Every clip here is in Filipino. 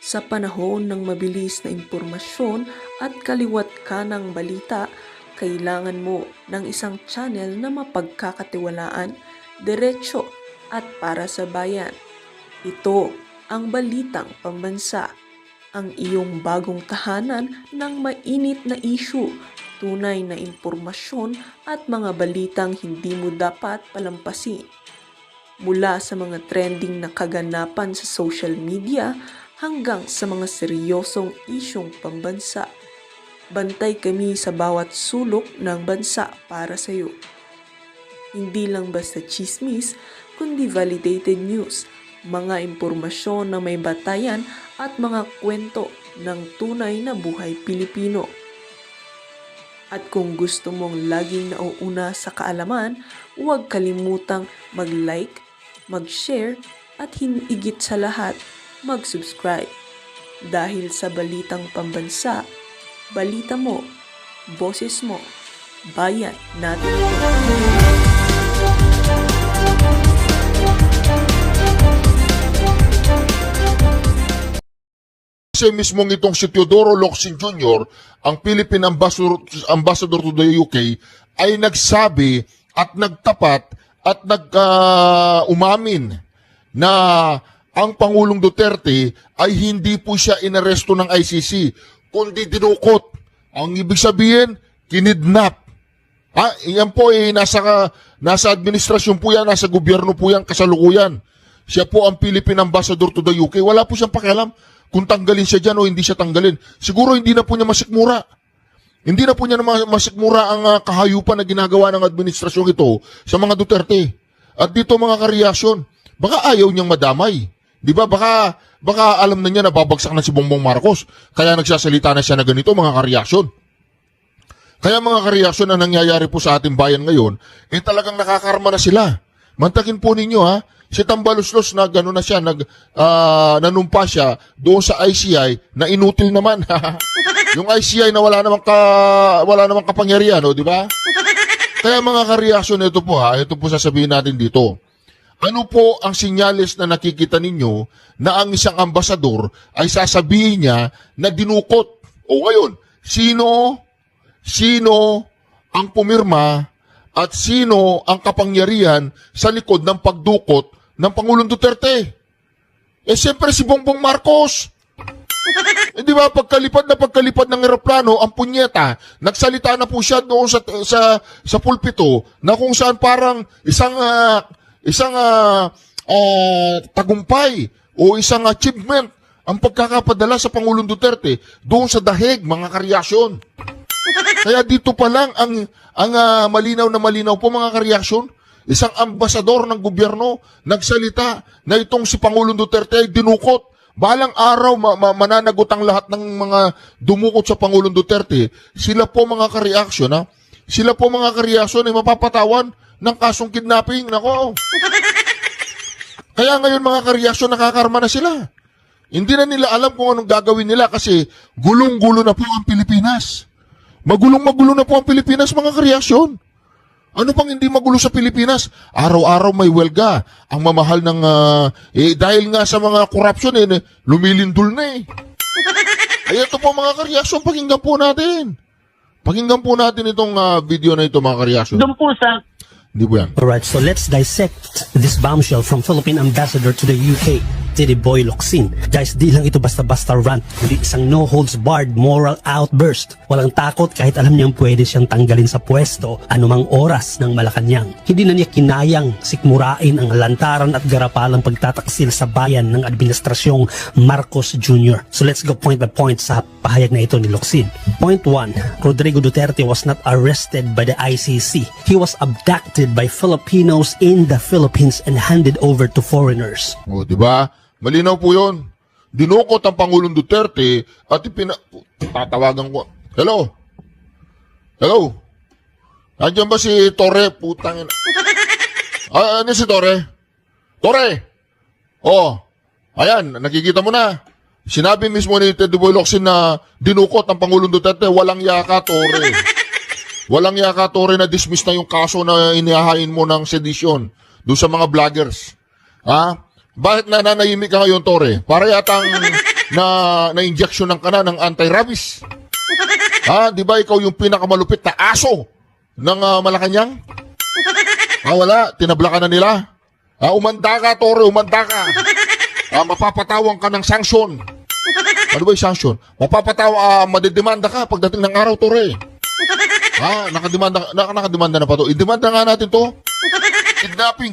Sa panahon ng mabilis na impormasyon at kaliwat kanang balita, kailangan mo ng isang channel na mapagkakatiwalaan, diretsyo at para sa bayan. Ito ang Balitang Pambansa, ang iyong bagong tahanan ng mainit na issue, tunay na impormasyon at mga balitang hindi mo dapat palampasin. Mula sa mga trending na kaganapan sa social media hanggang sa mga seryosong isyong pambansa. Bantay kami sa bawat sulok ng bansa para sa iyo. Hindi lang basta chismis, kundi validated news, mga impormasyon na may batayan at mga kwento ng tunay na buhay Pilipino. At kung gusto mong laging nauuna sa kaalaman, huwag kalimutang mag-like, mag-share at higit sa lahat, mag-subscribe. Dahil sa Balitang Pambansa, balita mo, boses mo, bayan natin ito. Kasi mismong itong si Teodoro Locsin Jr., ang Philippine Ambassador to the UK, ay nagsabi at nagtapat at umamin na ang Pangulong Duterte ay hindi po siya inaresto ng ICC, kundi dinukot. Ang ibig sabihin, kinidnap. Yan po ay nasa administrasyon po yan, nasa gobyerno po yan, kasalukuyan. Siya po ang Philippine Ambassador to the UK. Wala po siyang pakialam kung tanggalin siya dyan o hindi siya tanggalin. Siguro hindi na po niya masikmura. Hindi na po niya masikmura ang kahayupan na ginagawa ng administrasyon ito sa mga Duterte. At dito mga kareaksyon, baka ayaw niyang madamay. Di ba? Baka alam na niya na babagsak na si Bongbong Marcos. Kaya nagsasalita na siya na ganito mga kareaksyon. Kaya mga kareaksyon na nangyayari po sa ating bayan ngayon, talagang nakakarma na sila. Mantakin po ninyo si Tambaluslos na gano'n na siya, nanumpa siya doon sa ICI na inutil naman. Yung ICI na wala namang kapangyarihan, di ba? Kaya mga kareaksyon, ito po sasabihin natin dito. Ano po ang sinyalis na nakikita ninyo na ang isang ambasador ay sasabihin niya na dinukot? O ngayon, sino ang pumirma at sino ang kapangyarihan sa likod ng pagdukot ng Pangulong Duterte? Siyempre si Bongbong Marcos. Di ba, pagkalipad ng eroplano, ang punyeta, nagsalita na po siya doon sa pulpito na kung saan parang isang tagumpay o isang achievement ang pagkakapadala sa Pangulong Duterte doon sa dahig, mga kareaksyon. Kaya dito pa lang ang malinaw na malinaw po mga kareaksyon, isang ambasador ng gobyerno nagsalita na itong si Pangulong Duterte ay dinukot. Balang araw mananagot ang lahat ng mga dumukot sa Pangulong Duterte. Sila po mga kareaksyon ay mapapatawan ng kasong kidnapping. Nako. Kaya ngayon mga kareaksyon, nakakarma na sila. Hindi na nila alam kung anong gagawin nila kasi gulong-gulo na po ang Pilipinas. Magulong-magulo na po ang Pilipinas, mga kareaksyon. Ano pang hindi magulo sa Pilipinas? Araw-araw may welga. Ang mamahal ng... dahil nga sa mga korupsyon, lumilindol na Ay, ito po mga kareaksyon, pakinggan po natin. Pakinggan po natin itong video na ito, mga kareaksyon. Doon po sa... Hindi po yan. Alright, so let's dissect this bombshell from Philippine Ambassador to the UK, Teddy Boy Locsin. Guys, di lang ito basta-basta rant, kundi isang no-holds-barred moral outburst. Walang takot kahit alam niyang pwede siyang tanggalin sa pwesto anumang oras ng Malacanang. Hindi na niya kinayang sikmurain ang lantaran at garapalang pagtataksil sa bayan ng administrasyong Marcos Jr. So let's go point by point sa pahayag na ito ni Locsin. Point 1, Rodrigo Duterte was not arrested by the ICC. He was abducted by Filipinos in the Philippines and handed over to foreigners. O, di ba? Malinaw po yun. Dinukot ang Pangulong Duterte at tatawagan ko. Hello? Hello? Nandiyan ba si Torre? Putang ina. Ano si Torre? Torre! Oh, ayan, nakikita mo na. Sinabi mismo ni Teddy Boy Locsin na dinukot ang Pangulong Duterte. Walang yaka, Torre. Walang yaka, Torre, na dismiss na yung kaso na inihahain mo ng sedisyon doon sa mga vloggers. Bakit nananahimik ka ngayon, Torre? Para yatang na injection ng kana ng anti-rabies. Di ba ikaw yung pinakamalupit na aso ng Malacanang? Wala, tinabla ka na nila. Umanda ka, Tore, umanda ka. Mapapatawang ka ng sanksyon. Ano ba yung sanksyon? Madidemanda ka pagdating ng araw, Tore. Nakademanda na pa to. I-demanda nga natin to.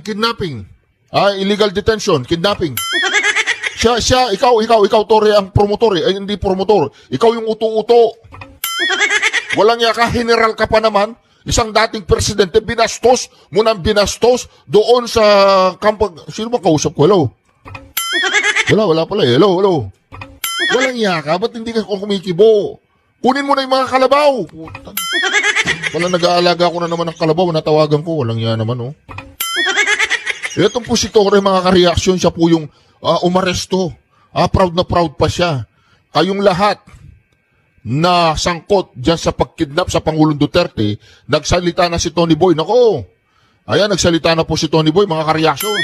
Kidnapping. Illegal detention, kidnapping. Ikaw, Tore, ang promotor eh. Ay, hindi promotor. Ikaw yung uto-uto. Walang yaka, general ka pa naman. Isang dating presidente, binastos mo nang binastos doon sa kampo. Sino ba kausap ko? Hello? Wala pala eh. Hello. Walang yaka, ba't hindi ka kumikibo? Kunin mo na yung mga kalabaw. Wala, nag-aalaga ko na naman ng kalabaw, natawagan ko. Walang yan naman, oh. Itong po si Tore, mga kareaksyon, siya po yung umaresto. Proud na proud pa siya. Kayong lahat na sangkot dyan sa pagkidnap sa Pangulong Duterte, nagsalita na si Tony Boy. Nako, ayan, nagsalita na po si Tony Boy, mga kareaksyon.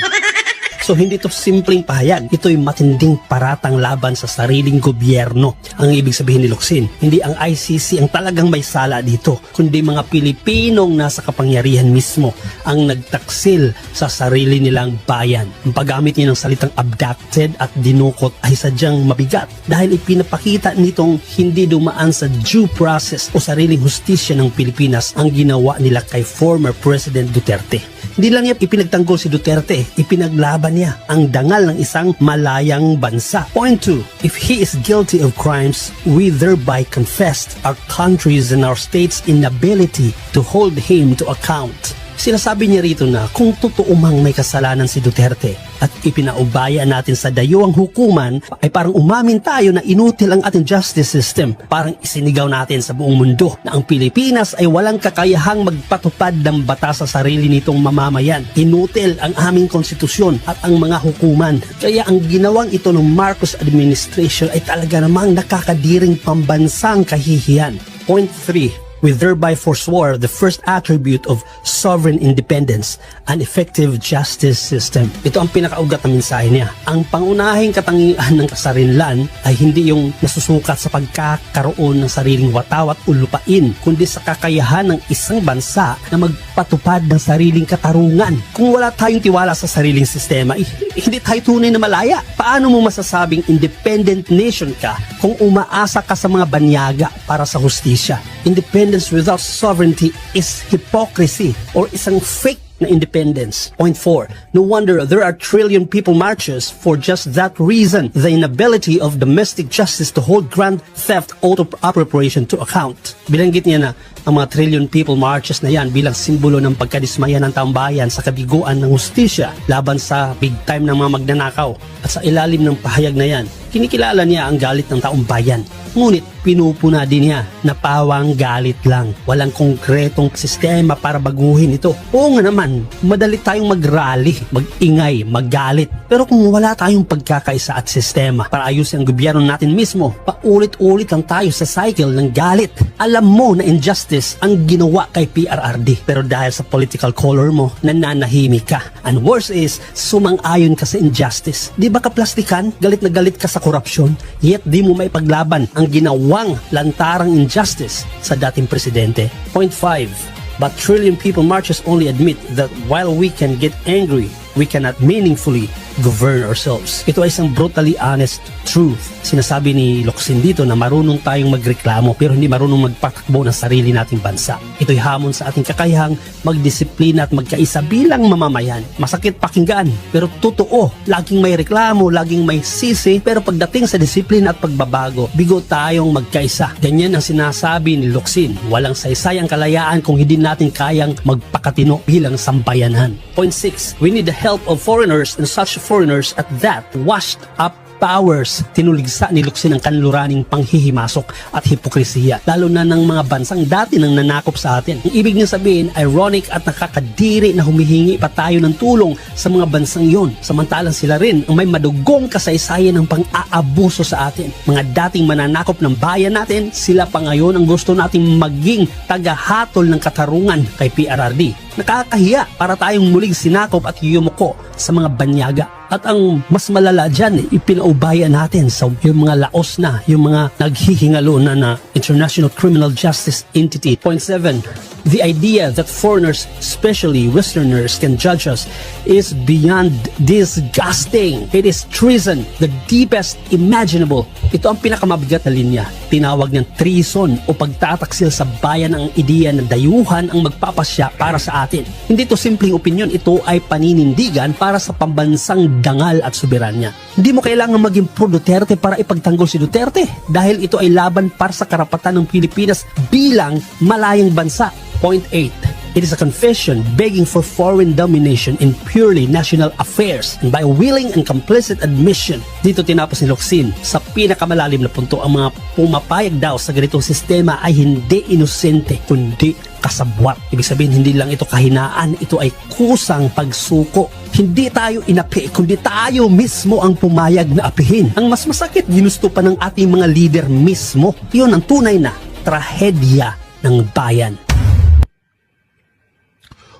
So hindi to simpleng pahayag, ito'y matinding paratang laban sa sariling gobyerno. Ang ibig sabihin ni Locsin, hindi ang ICC ang talagang may sala dito, kundi mga Pilipinong nasa kapangyarihan mismo ang nagtaksil sa sarili nilang bayan. Ang paggamit niya ng salitang abducted at dinukot ay sadyang mabigat dahil ipinapakita nitong hindi dumaan sa due process o sariling hustisya ng Pilipinas ang ginawa nila kay former President Duterte. Hindi lang niya ipinagtanggol si Duterte, ipinaglaban niya ang dangal ng isang malayang bansa. Point 2, if he is guilty of crimes, we thereby confessed our country's and our state's inability to hold him to account. Sinasabi niya rito na kung totoo mang may kasalanan si Duterte at ipinaubaya natin sa dayuang hukuman, ay parang umamin tayo na inutil ang ating justice system. Parang isinigaw natin sa buong mundo na ang Pilipinas ay walang kakayahang magpatupad ng batas sa sarili nitong mamamayan. Inutil ang aming konstitusyon at ang mga hukuman. Kaya ang ginawang ito ng Marcos administration ay talaga namang nakakadiring pambansang kahihiyan. Point 3. We thereby forswore the first attribute of sovereign independence, an effective justice system. Ito ang pinakaugat na mensahe niya. Ang pangunahing katangian ng kasarinlan ay hindi yung nasusukat sa pagkakaroon ng sariling watawat o lupain, kundi sa kakayahan ng isang bansa na magpatupad ng sariling katarungan. Kung wala tayong tiwala sa sariling sistema, hindi tayo tunay na malaya. Paano mo masasabing independent nation ka kung umaasa ka sa mga banyaga para sa hustisya? Independence without sovereignty is hypocrisy or isang fake na independence. Point 4. No wonder there are trillion people marches for just that reason. The inability of domestic justice to hold grand theft auto appropriation to account. Bilanggit niya na ang mga trillion people marches na yan bilang simbolo ng pagkadismaya ng taong bayan sa kabiguan ng hustisya laban sa big time ng mga magnanakaw. At sa ilalim ng pahayag na yan, kinikilala niya ang galit ng taong bayan. Ngunit pinupuna din niya na pawang galit lang. Walang konkretong sistema para baguhin ito. Oo nga naman, madali tayong mag-rally, mag-ingay, magalit. Pero kung wala tayong pagkakaisa at sistema para ayusin ang gobyerno natin mismo, paulit-ulit lang tayo sa cycle ng galit. Alam mo na injustice ang ginawa kay PRRD. Pero dahil sa political color mo, nananahimik ka. And worse is, sumang-ayon ka sa injustice. Di ba kaplastikan? Galit na galit ka sa korupsyon, yet di mo maipaglaban ang ginawang lantarang injustice sa dating presidente. Point 5. But trillion people marches only admit that while we can get angry, we cannot meaningfully govern ourselves. Ito ay isang brutally honest truth. Sinasabi ni Locsin dito na marunong tayong magreklamo pero hindi marunong magpatakbo ng sarili nating bansa. Ito'y hamon sa ating kakayahang magdisiplina at magkaisa bilang mamamayan. Masakit pakinggan pero totoo. Laging may reklamo, laging may sisi, pero pagdating sa disiplina at pagbabago, bigo tayong magkaisa. Ganyan ang sinasabi ni Locsin. Walang saysay ang kalayaan kung hindi natin kayang magpakatino bilang sambayanan. Point 6. We need the help of foreigners, and such foreigners at that washed up powers. Tinuligsa ni Locsin ang kanluraning panghihimasok at hipokrisiya, lalo na ng mga bansang dati nang nanakop sa atin. Ang ibig niya sabihin, ironic at nakakadiri na humihingi pa tayo ng tulong sa mga bansang yon, samantalang sila rin ang may madugong kasaysayan ng pang-aabuso sa atin. Mga dating mananakop ng bayan natin, sila pa ngayon ang gusto nating maging tagahatol ng katarungan kay PRRD. Nakakahiya para tayong muling sinakop at yumuko sa mga banyaga. At ang mas malala dyan, ipinaubaya natin sa yung mga laos na, yung mga naghihingalo na International Criminal Justice Entity. Point 7, the idea that foreigners, especially Westerners, can judge us is beyond disgusting. It is treason, the deepest imaginable. Ito ang pinakamabigat na linya. Tinawag niyang treason o pagtataksil sa bayan ang ideya na dayuhan ang magpapasya para sa atin. Hindi ito simpleng opinyon, ito ay paninindigan para sa pambansang dangal at soberanya. Hindi mo kailangan maging pro Duterte para ipagtanggol si Duterte dahil ito ay laban para sa karapatan ng Pilipinas bilang malayang bansa. Point 8. It is a confession begging for foreign domination in purely national affairs, and by willing and complicit admission. Dito tinapos ni Locsin sa pinakamalalim na punto, ang mga pumapayag daw sa ganitong sistema ay hindi inosente kundi kasabwat. Ibig sabihin, hindi lang ito kahinaan, ito ay kusang pagsuko. Hindi tayo inapi, kundi tayo mismo ang pumayag na apihin. Ang mas masakit, ginusto pa ng ating mga leader mismo. Iyon ang tunay na trahedya ng bayan.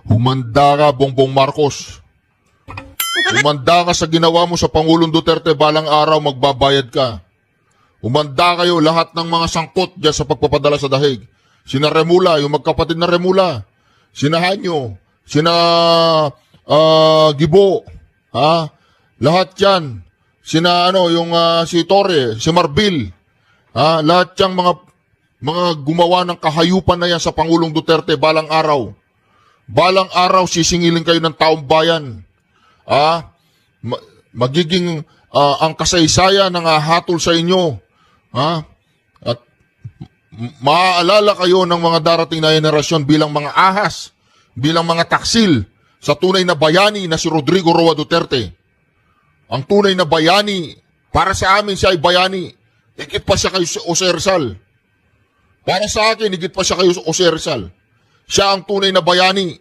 Humanda ka, Bongbong Marcos. Humanda ka sa ginawa mo sa Pangulong Duterte, balang araw magbabayad ka. Humanda kayo lahat ng mga sangkot dyan sa pagpapadala sa dahig. Sina Remula, yung magkapatid na Remula. Sina Hanyo, sina Gibo. Lahat yan. Sina si Torre, si Marbil. Lahat yang mga gumawa ng kahayupan na yan sa Pangulong Duterte, balang araw. Balang araw, sisingilin kayo ng taong bayan. Magiging ang kasaysayan ng hatol sa inyo. At maaalala kayo ng mga darating na henerasyon bilang mga ahas, bilang mga taksil sa tunay na bayani na si Rodrigo Roa Duterte. Ang tunay na bayani, para sa amin siya ay bayani. Higit pa siya kay Jose Rizal. Para sa akin, higit pa siya kay Jose Rizal. Siya ang tunay na bayani.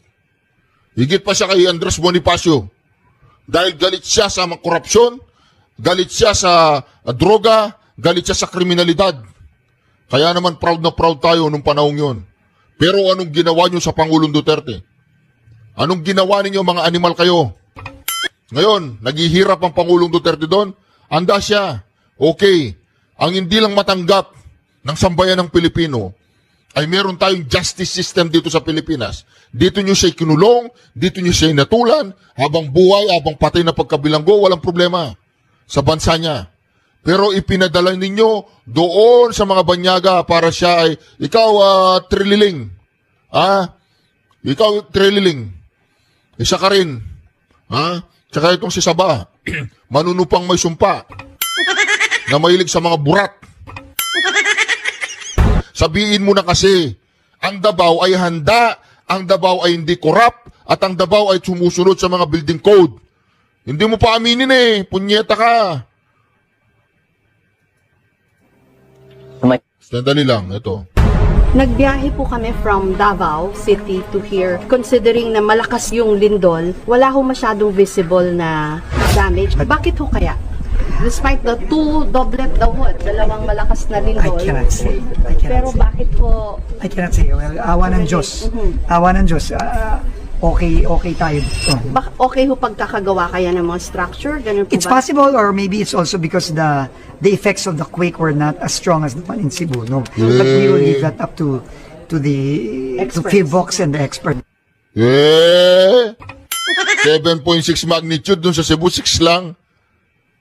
Higit pa siya kay Andres Bonifacio. Dahil galit siya sa mga korupsyon, galit siya sa droga, galit siya sa kriminalidad. Kaya naman proud na proud tayo nung panahong yon. Pero anong ginawa nyo sa Pangulong Duterte? Anong ginawa ninyo, mga animal kayo? Ngayon, naghihirap ang Pangulong Duterte doon? Anda siya. Okay. Ang hindi lang matanggap ng sambayan ng Pilipino ay meron tayong justice system dito sa Pilipinas. Dito nyo siya kinulong, dito nyo siya inatulan, habang buhay, habang patay na pagkabilanggo, walang problema sa bansa niya. Pero ipinadala ninyo doon sa mga banyaga para siya ay, ikaw, trililing. Ikaw, trililing. Isa ka rin. Tsaka itong si Saba, manunupang may sumpa, na mahilig sa mga burat. Sabihin mo na kasi, ang Davao ay handa, ang Davao ay hindi corrupt, at ang Davao ay sumusunod sa mga building code. Hindi mo pa aminin punyeta ka. Sandali lang, ito. Nagbiyahe po kami from Davao City to here. Considering na malakas yung lindol, wala ho masyadong visible na damage. Bakit ho kaya? Despite the two doublet daw ho, dalawang malakas na lindol. I cannot say. Pero bakit po? I cannot say. Well, awa ng Diyos. Awa ng Diyos. Okay tayo. Okay ho pagkakagawa kaya ng mga structure? Ganun po It's ba? possible, or maybe it's also because the effects of the quake were not as strong as the one in Cebu. No, but we will leave that up to the Experts. FIVOX and the expert. 7.6 magnitude dun sa Cebu, 6 lang.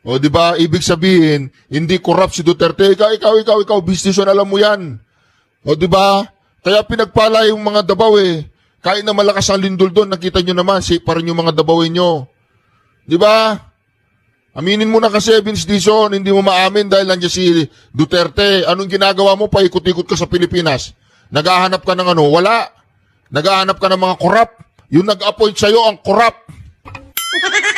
O, di ba? Ibig sabihin, hindi corrupt si Duterte. Ikaw, businessman, alam mo yan. O, di ba? Kaya pinagpala yung mga Davao Kahit na malakas ang lindol doon, nakita nyo naman, safe pa rin yung mga Davawin nyo. Di ba? Aminin mo na kasi, Vince Dizon, hindi mo maamin dahil nandiyan si Duterte. Anong ginagawa mo? Paikot-ikot ka sa Pilipinas. Naghahanap ka ng Wala. Naghahanap ka ng mga corrupt. Yung nag-appoint sa'yo, ang corrupt.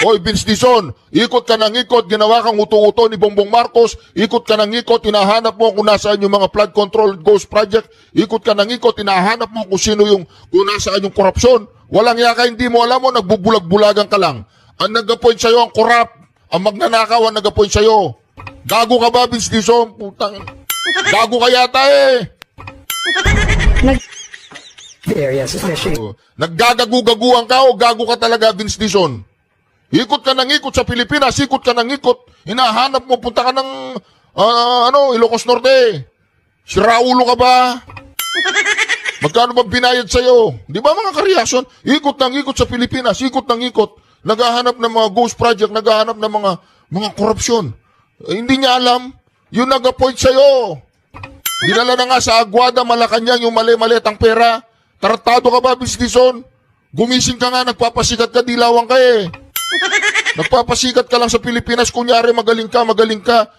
Hoy, Vince Dizon, ikot ka ng ikot, ginawa kang uto-uto ni Bongbong Marcos, ikot ka ng ikot, hinahanap mo kung nasaan yung mga flood control ghost project, ikot ka ng ikot, hinahanap mo kung sino kung nasaan yung korupsyon. Walang yaka, hindi mo alam mo, nagbubulag-bulagan ka lang. Ang nag-appoint sa'yo, ang corrupt. Ang magnanakaw, ang nag-appoint sa'yo. Gago ka ba, Vince Dizon? Putang. Gago ka yata areas, especially Naggagagu-gaguan ka o gago ka talaga, Vince Dizon? Ikot ka ng ikot sa Pilipinas, ikot ka ng ikot. Hinahanap mo, punta ka ng, Ilocos Norte. Siraulo ka ba? Magkano ba binayad sa'yo? Di ba mga kareaksyon? Ikot ng ikot sa Pilipinas, ikot ng ikot. Naghahanap ng mga ghost project, naghahanap ng mga korupsyon. Hindi niya alam. Yung nag-appoint sa'yo. Dinala na nga sa Aguada, Malacanang, yung mali-malitang pera. Tratado ka ba, Vince Dizon? Gumising ka nga, nagpapasikat ka, dilawang ka eh. Nagpapasikat ka lang sa Pilipinas, kunyari magaling ka.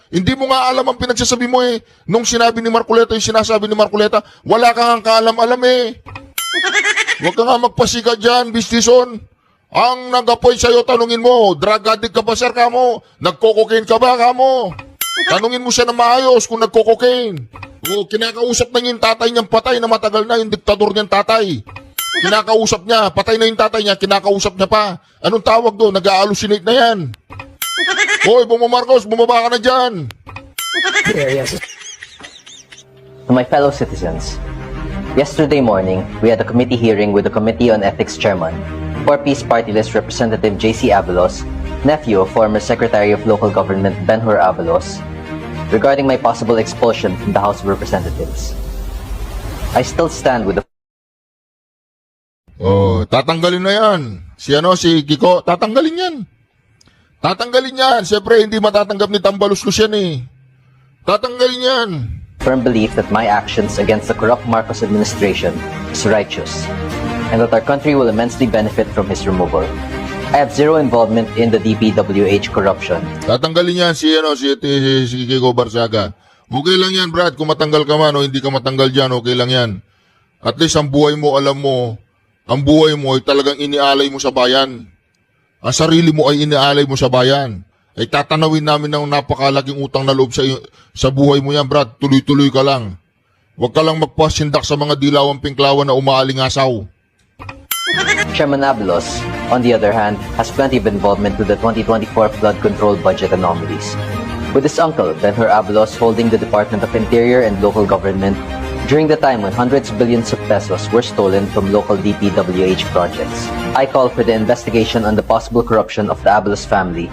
Hindi mo nga alam ang pinagsasabi mo eh. Nung sinabi ni Marcoleta, yung sinasabi ni Marcoleta, wala ka nga kaalam-alam eh. Huwag ka nga magpasikat dyan, Vince Dizon. Ang nag-appoint sa'yo, tanungin mo, drug addict ka ba, sir, ka mo? Nagko-cocaine ka ba, ka mo? Tanungin mo siya na maayos kung nagko-cocaine. O, kinakausap na yung tatay niyang patay na matagal na, yung diktador niyang tatay. Kinakausap niya, patay na yung tatay niya, kinakausap niya pa. Anong tawag doon? Nag-hallucinate na yan. Hoy, Bongbong Marcos, bumaba ka na dyan. areas. To my fellow citizens, yesterday morning, we had a committee hearing with the Committee on Ethics Chairman, 4-Piece Party List Representative J.C. Avalos, nephew of former Secretary of Local Government Ben-Hur Avalos, regarding my possible expulsion from the House of Representatives. I still stand with the Oh, tatanggalin na yan. Si Kiko, tatanggalin yan. Tatanggalin yan. Siyempre, hindi matatanggap ni Tambaluslos yan eh. Tatanggalin yan. firm belief that my actions against the corrupt Marcos administration is righteous, and that our country will immensely benefit from his removal. I have zero involvement in the DPWH corruption. Tatanggalin yan si Kiko Barsaga. Okay lang yan, Brad. Kung matanggal ka man o hindi ka matanggal dyan, okay lang yan. At least ang buhay mo, alam mo, ang buhay mo ay talagang inialay mo sa bayan. Ang sarili mo ay inialay mo sa bayan. Ay tatanawin namin ng napakalaking utang na loob sa buhay mo yan, Brad. Tuloy-tuloy ka lang. Huwag ka lang magpasindak sa mga dilawang pinklawan na umaalingasaw. Chairman Abelos, on the other hand, has plenty of involvement with the 2024 flood control budget anomalies, with his uncle, Ben-Hur Abelos, holding the Department of Interior and Local Government during the time when hundreds of billions of pesos were stolen from local DPWH projects. I call for the investigation on the possible corruption of the Abelos family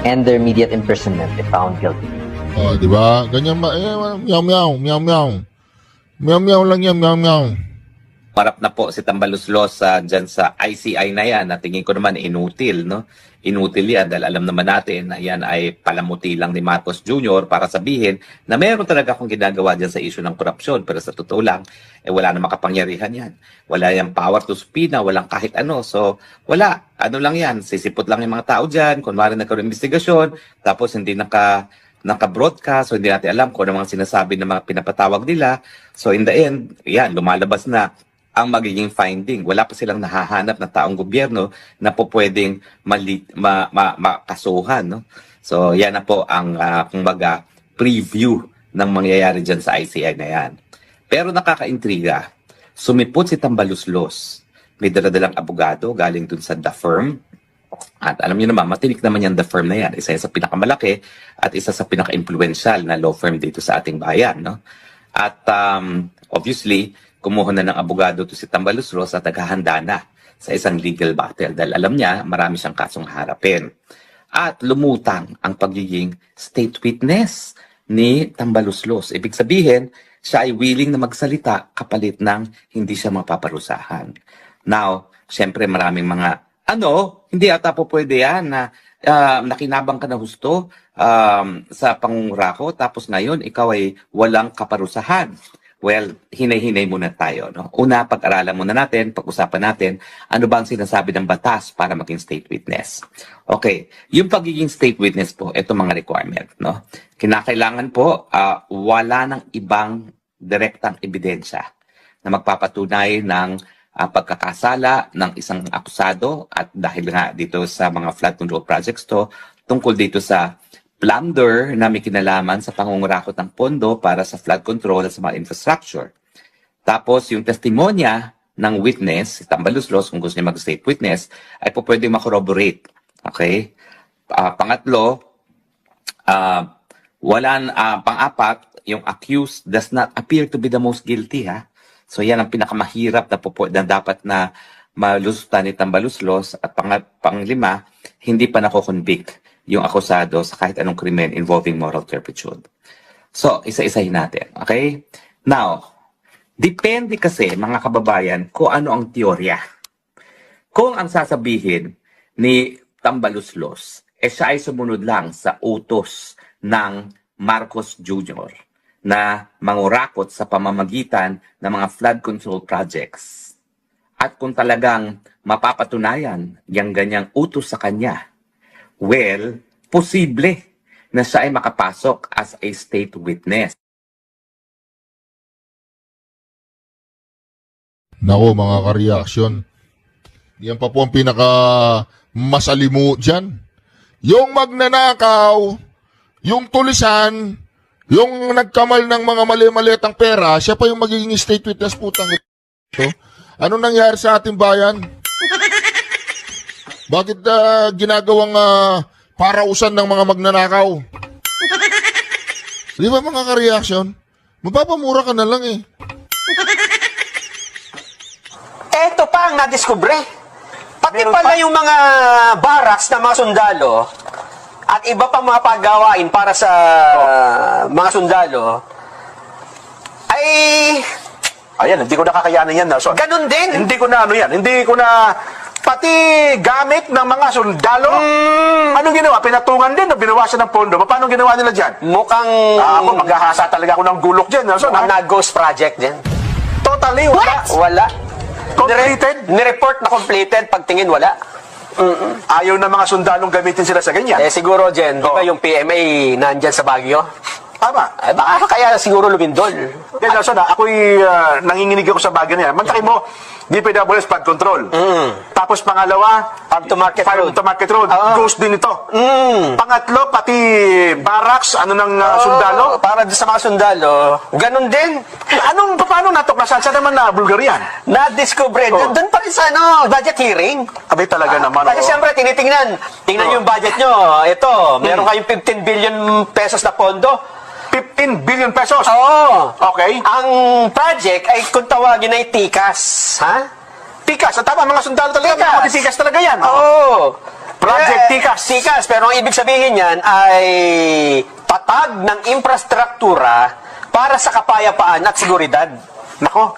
and their immediate imprisonment if found guilty. Oh, di ba? Ganyan meow meow. Meow meow lang yan, meow. Marap na po si Tambaluslos dyan sa ICI na yan, na tingin ko naman inutil, no? Inutil yan dahil alam naman natin na yan ay palamuti lang ni Marcos Jr. para sabihin na meron talaga akong ginagawa dyan sa issue ng korupsyon. Pero sa totoo lang, wala na makapangyarihan yan. Wala yung power to subpoena, walang kahit ano. So, wala. Ano lang yan, sisipot lang yung mga tao dyan. Kunwari nagkaroon investigasyon, tapos hindi naka-broadcast, so hindi natin alam kung ano mga sinasabi ng mga pinapatawag nila. So in the end, yan, lumalabas na ang magiging finding. Wala pa silang nahahanap na taong gobyerno na po pwedeng makasuhan. No? So yan na po ang kumbaga preview ng mangyayari dyan sa ICI na yan. Pero nakakaintriga, sumipot si Tambaluslos. May daladalang abogado galing dun sa The Firm. At alam niyo naman, matinik naman yung The Firm na yan. Isa sa pinakamalaki at isa sa pinaka-influential na law firm dito sa ating bayan. No? At obviously, kumuha na ng abogado to si Tambaluslos at naghahanda na sa isang legal battle dahil alam niya marami siyang kasong harapin. At lumutang ang pagiging state witness ni Tambaluslos. Ibig sabihin, siya ay willing na magsalita kapalit ng hindi siya mapaparusahan. Now, syempre maraming mga hindi ata po pwede yan na nakinabang ka na husto sa pangungurako tapos ngayon ikaw ay walang kaparusahan. Well, hinay-hinay muna tayo. No? Una, pag-aralan muna natin, pag-usapan natin, ano ba ang sinasabi ng batas para maging state witness. Okay, yung pagiging state witness po, ito mga requirement. No? Kinakailangan po, wala ng ibang direktang ebidensya na magpapatunay ng pagkakasala ng isang akusado at dahil nga dito sa mga flood control projects to, tungkol dito sa plunder na may kinalaman sa pangungurakot ng pondo para sa flood control at sa mga infrastructure. Tapos yung testimonya ng witness, si Tambaluslos, kung gusto niya mag-state witness, ay po pwedeng makorroborate. Okay? Pangatlo, pang-apat, yung accused does not appear to be the most guilty. So yan ang pinakamahirap na dapat na malusutan ni Tambaluslos. At panglima, hindi pa nako-convict yung akusado sa kahit anong krimen involving moral turpitude. So, isa-isahin natin. Okay? Now, depende kasi, mga kababayan, kung ano ang teorya. Kung ang sasabihin ni Tambaluslos, siya ay sumunod lang sa utos ng Marcos Jr. na mangurakot sa pamamagitan ng mga flood control projects. At kung talagang mapapatunayan yung ganyang utos sa kanya, well, posible na siya ay makapasok as a state witness. Nako mga ka-reaction. Yan pa po ang pinaka masalimu dyan. Yung magnanakaw, yung tulisan, yung nagkamal ng mga mali-malitang pera, siya pa yung magiging state witness, putang ito. Ano nangyari sa ating bayan? Bakit ginagawang parausan ng mga magnanakaw? Di ba mga ka-reaction? Mapapamura ka na lang eh. Eto pa ang nadiskubre. Pati pala yung mga barracks ng mga sundalo at iba pang mga paggawain para sa mga sundalo ay Ayan, hindi ko nakakayanan yan. So, ganun din. hindi ko na ano yan. Hindi ko na pati gamit ng mga sundalo. Anong ginawa? Pinatungan din o binawasan ng pondo? Paano ginawa nila dyan? Mukhang Ako, maghahasa talaga ako ng gulok dyan. So, mukhang na-ghost project din. totally, wala. Wala. Completed? Nireport na completed, pagtingin wala. Ayaw na mga sundalong gamitin sila sa ganyan. Eh siguro, Jen, di ba Oo. yung PMA nandyan sa Baguio? Tama. Eh baka kaya siguro lumindol. Kaya Nelson, ako'y nanginginig ako sa bagay na yan. Mantakin mo, DPWS flood control. Tapos pangalawa, Farm to market road. Farm to market road. Oo. Ghost din ito. Pangatlo, pati barracks, sundalo. Para sa mga sundalo, ganun din. Paano natuklasan? Saan naman na Bulgarian? Na-discover. Oo. Doon pa rin sa budget hearing. Abay talaga naman. Kasi oo. siyempre, tinitingnan. Tingnan Oo. yung budget nyo. Ito, meron kayong 15 billion pesos na pondo. 15 billion pesos. Oo. Okay. Ang project ay kung tawagin ay TICAS. Ha? Tikas. Tama, mga sundalo talaga. Tikas. Mga tikas talaga yan. Oo. Project TICAS. TICAS. Pero ang ibig sabihin yan ay patag ng infrastruktura para sa kapayapaan at seguridad. Nako.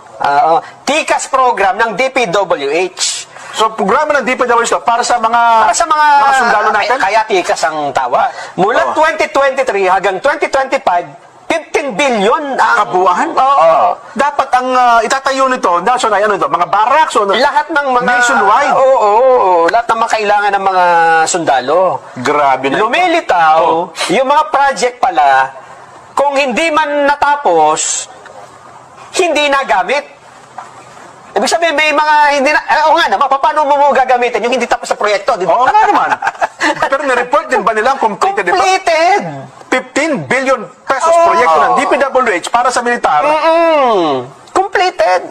TICAS program ng DPWH. So, programa ng DPWS to para sa mga Para sa mga sundalo natin. Kaya TICAS ang tawa. Mula 2023 hanggang 2025, 15 billion ang Kabuuan? Oo. Dapat ang itatayo nito, Nelson, ay ano ito, mga barracks o Lahat ng mga nationwide. Oo, lahat ng mga kailangan ng mga sundalo. Grabe na ito. Lumilitaw, yung mga project pala, kung hindi man natapos, hindi nagamit. Ibig sabihin, may mga hindi na... Oo nga naman, paano mo gagamitin yung hindi tapos sa proyekto, di ba? Oo nga naman. Pero nireport din ba nilang completed? di ba? Completed! 15 billion pesos Oo. proyekto ng DPWH para sa militar. Completed!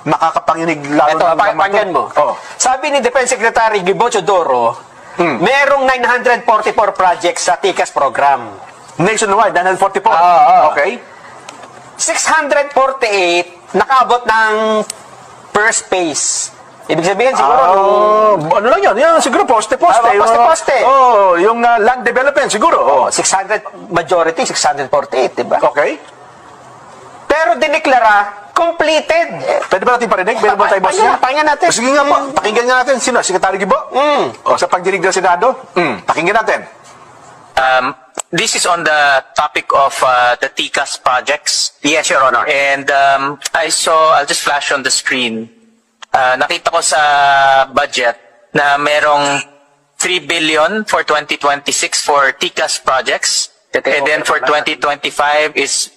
Nakakapanginig lalo Ito, ng pakinggan mo. Oh. Sabi ni Defense Secretary Gibocho Doro, merong 944 projects sa TICAS program. Nationwide, 944. Okay. 648 nakaabot ng first phase. Ibig sabihin siguro Ano lang yan? Yan siguro poste-poste. Poste-poste. Yung land development siguro. 600 majority 648, 'di ba? Okay. Pero dineklara completed. Pwede ba natin parinig? Pwede ba tayo boss niya? Pakinggan natin. Sige nga po. Pakinggan nga natin. Sino? Secretary Gibo? O sa pagdinig ng Senado? Pakinggan natin. This is on the topic of the TICAS projects. Yes, Your Honor. And I'll just flash on the screen. Nakita ko sa budget na merong 3 billion for 2026 for TICAS projects. And then for 2025 is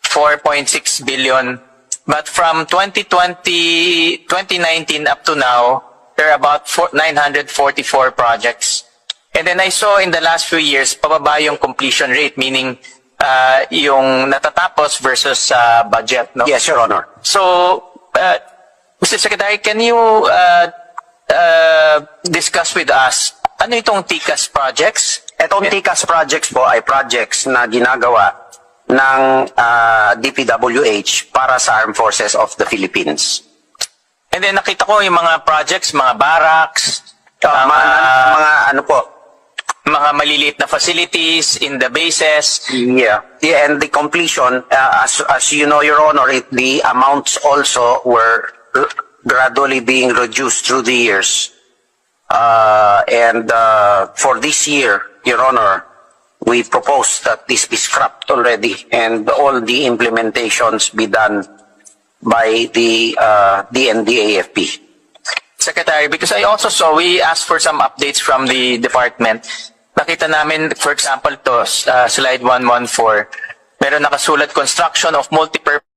4.6 billion. But from 2019 up to now, there are about 944 projects. And then I saw in the last few years, pababa yung completion rate, meaning yung natatapos versus budget, no? Yes, Your Honor. So, Mr. Secretary, can you discuss with us, ano itong TICAS projects? Itong TICAS projects po ay projects na ginagawa ng DPWH para sa Armed Forces of the Philippines. And then nakita ko yung mga projects, mga barracks, Mga ano po, mga maliliit na facilities in the bases. yeah, and the completion, as you know, Your Honor, the amounts also were gradually being reduced through the years. And for this year, Your Honor, we propose that this be scrapped already and all the implementations be done by the DND-AFP. Secretary, because I also saw, we asked for some updates from the department. Nakita namin, for example, to slide 114, meron nakasulat construction of multi-purpose